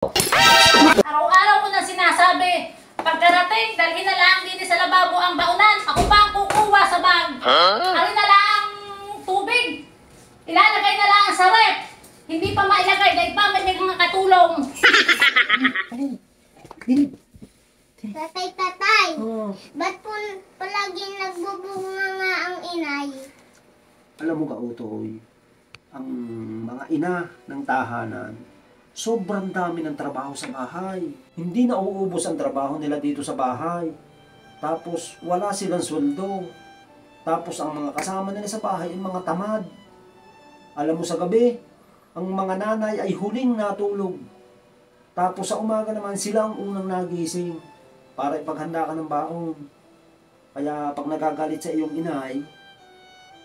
Araw-araw ko na sinasabi, pagkarating, dalhin na lang din sa lababo ang baunan. Ako pa ang kukuha sa bag. Alin na lang ang tubig. Ilalagay na lang sa rep. Hindi pa mailagay, dahil pa may mga katulong. Tatay, ba't po palagi nagbubunga nga ang inay? Alam mo ka, Utoy, ang mga ina ng tahanan, sobrang dami ng trabaho sa bahay. Hindi na uubos ang trabaho nila dito sa bahay. Tapos wala silang sweldo. Tapos ang mga kasama nila sa bahay ay mga tamad. Alam mo, sa gabi, ang mga nanay ay huling natulog. Tapos sa umaga naman sila ang unang nagising para ipaghanda ka ng baon. Kaya pag nagagalit sa iyong inay,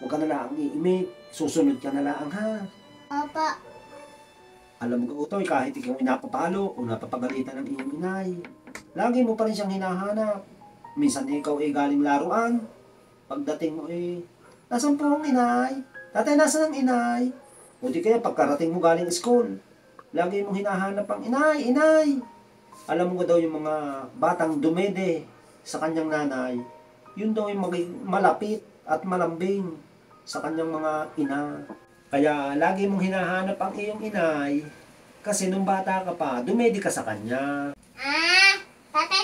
huwag ka na lang iimik, susunod ka na lang, ha? Opo. Alam mo, Utoy, kahit ikaw napapalo o napapagalitan ng iyong inay, lagi mo pa rin siyang hinahanap. Minsan ikaw ay galing laruan. Pagdating mo nasan po ang inay? Tatay, nasan ang inay? O di kaya pagkarating mo galing school, lagi mong hinahanap ang inay, inay. Alam mo daw yung mga batang dumede sa kanyang nanay, yun daw yung maging malapit at malambing sa kanyang mga ina. Kaya lagi mong hinahanap ang iyong inay kasi nung bata ka pa, dumedi ka sa kanya. Tatay,